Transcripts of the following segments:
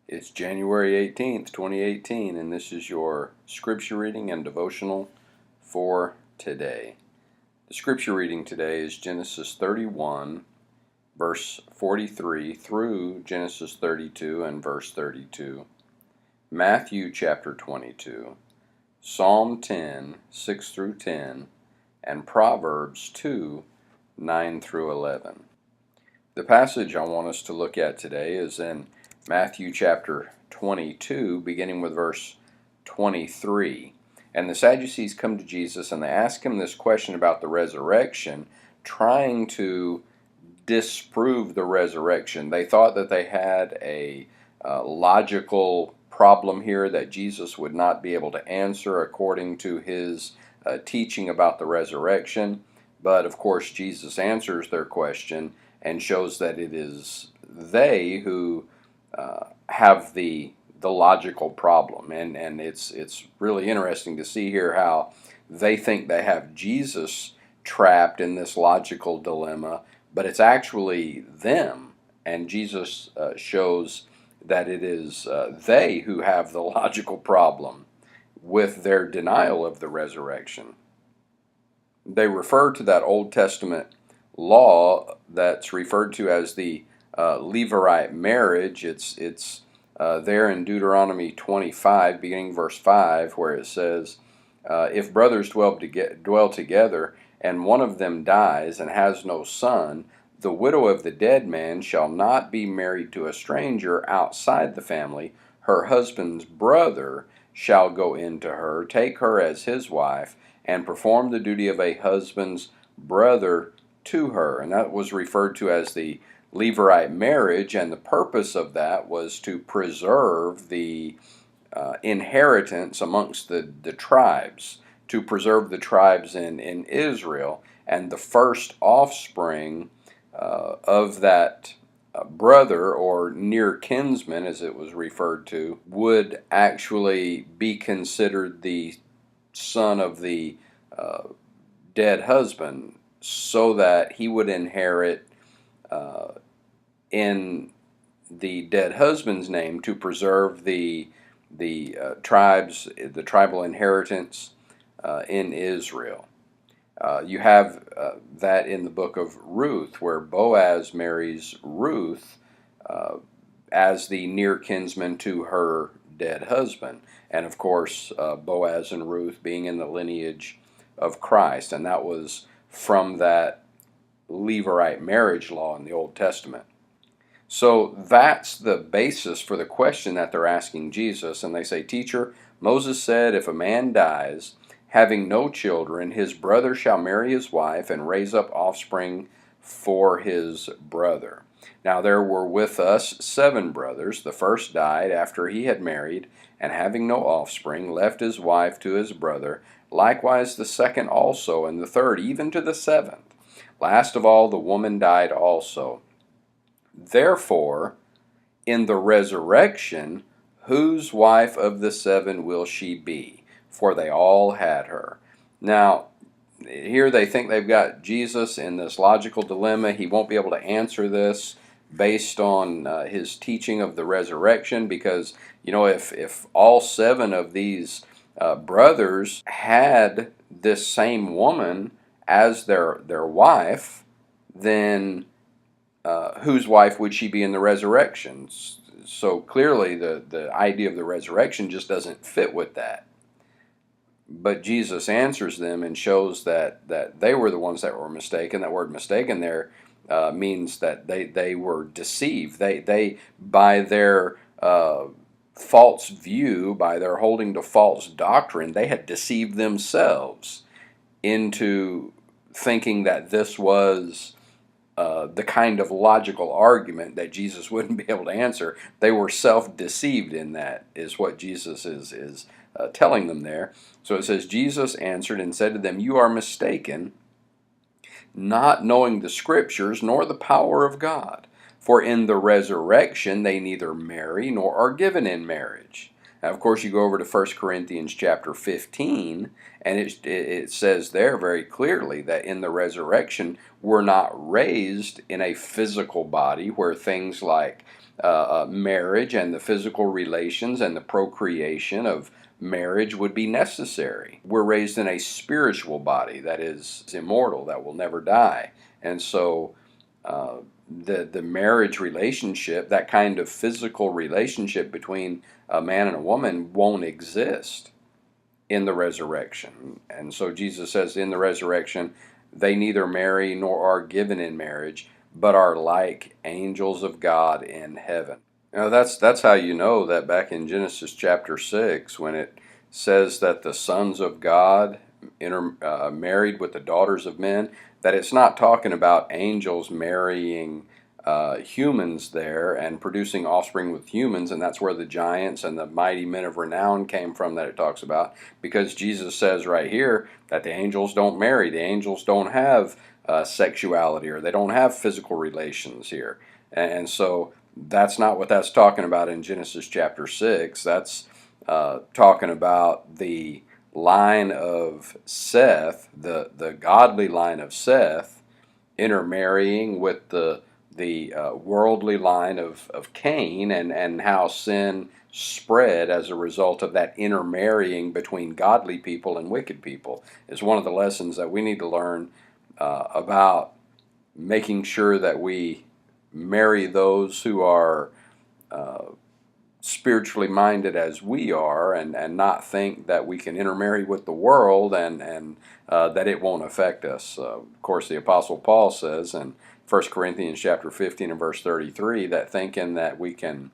It's January 18th, 2018, and this is your scripture reading and devotional for today. The scripture reading today is Genesis 31, verse 43 through Genesis 32 and verse 32, Matthew chapter 22, Psalm 10, 6 through 10, and Proverbs 2, 9 through 11. The passage I want us to look at today is in Matthew chapter 22, beginning with verse 23. And the Sadducees come to Jesus and they ask him this question about the resurrection, trying to disprove the resurrection. They thought that they had a logical problem here that Jesus would not be able to answer according to his teaching about the resurrection. But of course, Jesus answers their question and shows that it is they who have the logical problem, and it's really interesting to see here how they think they have Jesus trapped in this logical dilemma, but it's actually them, and Jesus shows that it is they who have the logical problem with their denial of the resurrection. They refer to that Old Testament law that's referred to as the Levirate marriage. It's there in Deuteronomy 25, beginning verse 5, where it says, if brothers dwell together, and one of them dies and has no son, the widow of the dead man shall not be married to a stranger outside the family. Her husband's brother shall go in to her, take her as his wife, and perform the duty of a husband's brother to her. And that was referred to as the Levirate marriage, and the purpose of that was to preserve the inheritance amongst the tribes, to preserve the tribes in Israel, and the first offspring of that brother, or near kinsman as it was referred to, would actually be considered the son of the dead husband, so that he would inherit in the dead husband's name to preserve the tribes, the tribal inheritance in Israel. You have that in the book of Ruth, where Boaz marries Ruth as the near kinsman to her dead husband. And of course, Boaz and Ruth being in the lineage of Christ, and that was from that Levirate marriage law in the Old Testament. So that's the basis for the question that they're asking Jesus, and they say, Teacher, Moses said, if a man dies, having no children, his brother shall marry his wife and raise up offspring for his brother. Now there were with us 7 brothers. The first died after he had married, and having no offspring, left his wife to his brother. Likewise the second also, and the third, even to the 7th. Last of all, the woman died also. Therefore, in the resurrection, whose wife of the 7 will she be? For they all had her. Now, here they think they've got Jesus in this logical dilemma. He won't be able to answer this based on his teaching of the resurrection, because, you know, if all 7 of these brothers had this same woman as their wife, then whose wife would she be in the resurrection? So clearly the idea of the resurrection just doesn't fit with that. But Jesus answers them and shows that they were the ones that were mistaken. That word mistaken there means that they were deceived. They by their false view, by their holding to false doctrine, they had deceived themselves into thinking that this was the kind of logical argument that Jesus wouldn't be able to answer. They were self-deceived in that, is what Jesus is telling them there. So it says, Jesus answered and said to them, You are mistaken, not knowing the Scriptures nor the power of God. For in the resurrection they neither marry nor are given in marriage. Now, of course, you go over to 1 Corinthians chapter 15, and it says there very clearly that in the resurrection we're not raised in a physical body where things like marriage and the physical relations and the procreation of marriage would be necessary. We're raised in a spiritual body that is immortal, that will never die. And so the marriage relationship, that kind of physical relationship between a man and a woman, won't exist in the resurrection. And so Jesus says in the resurrection, they neither marry nor are given in marriage, but are like angels of God in heaven. That's how you know that back in Genesis chapter 6, when it says that the sons of God married with the daughters of men, that it's not talking about angels marrying humans there and producing offspring with humans, and that's where the giants and the mighty men of renown came from that it talks about, because Jesus says right here that the angels don't marry, the angels don't have sexuality, or they don't have physical relations here. And so that's not what that's talking about in Genesis chapter 6. That's talking about the line of Seth, the godly line of Seth, intermarrying with the worldly line of Cain, and how sin spread as a result of that intermarrying between godly people and wicked people is one of the lessons that we need to learn about making sure that we marry those who are spiritually minded as we are, and not think that we can intermarry with the world and that it won't affect us. Of course, the Apostle Paul says in 1 Corinthians chapter 15 and verse 33 that thinking that we can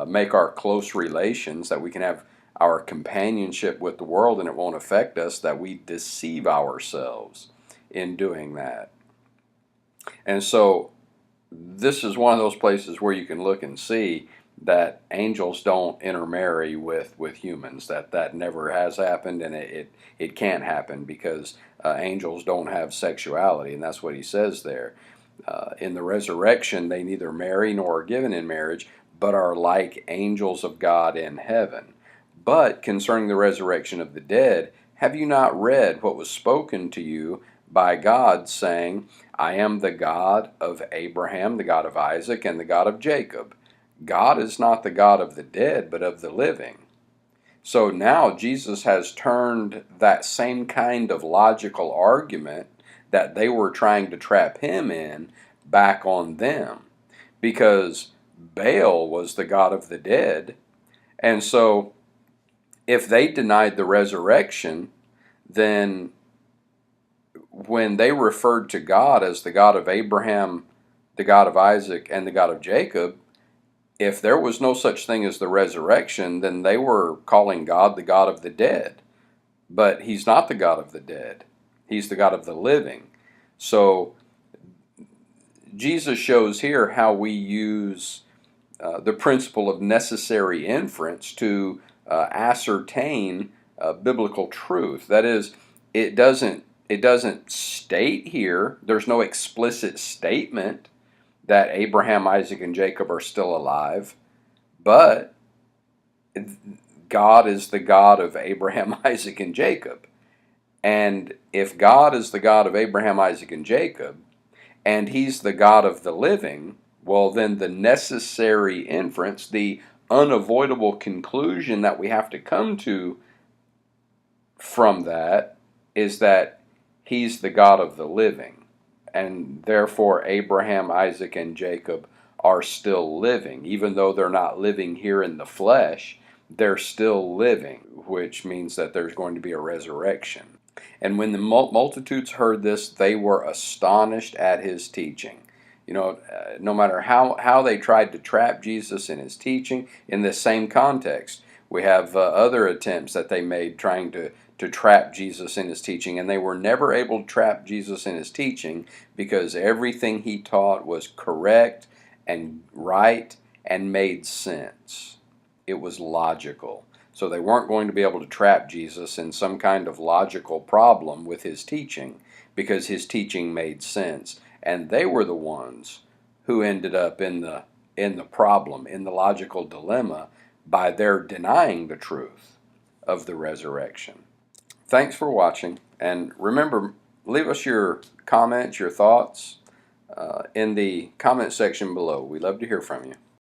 make our close relations, that we can have our companionship with the world and it won't affect us, that we deceive ourselves in doing that. And so this is one of those places where you can look and see that angels don't intermarry with humans. That never has happened, and it can't happen, because angels don't have sexuality, and that's what he says there. In the resurrection, they neither marry nor are given in marriage, but are like angels of God in heaven. But concerning the resurrection of the dead, have you not read what was spoken to you by God, saying, I am the God of Abraham, the God of Isaac, and the God of Jacob? God is not the God of the dead, but of the living. So now Jesus has turned that same kind of logical argument that they were trying to trap him in back on them, because Baal was the god of the dead. And so if they denied the resurrection, then when they referred to God as the God of Abraham, the God of Isaac, and the God of Jacob, if there was no such thing as the resurrection, then they were calling God the God of the dead. But he's not the God of the dead. He's the God of the living. So Jesus shows here how we use the principle of necessary inference to ascertain biblical truth. That is, it doesn't state here, there's no explicit statement that Abraham, Isaac, and Jacob are still alive, but God is the God of Abraham, Isaac, and Jacob. And if God is the God of Abraham, Isaac, and Jacob, and he's the God of the living, well, then the necessary inference, the unavoidable conclusion that we have to come to from that, is that he's the God of the living. And therefore Abraham, Isaac, and Jacob are still living. Even though they're not living here in the flesh, they're still living, which means that there's going to be a resurrection. And when the multitudes heard this, they were astonished at his teaching. No matter how they tried to trap Jesus in his teaching, in this same context, we have other attempts that they made trying to trap Jesus in his teaching, and they were never able to trap Jesus in his teaching, because everything he taught was correct and right and made sense. It was logical. So they weren't going to be able to trap Jesus in some kind of logical problem with his teaching, because his teaching made sense. And they were the ones who ended up in the problem, in the logical dilemma, by their denying the truth of the resurrection. Thanks for watching, and remember, leave us your comments, your thoughts in the comment section below. We'd love to hear from you.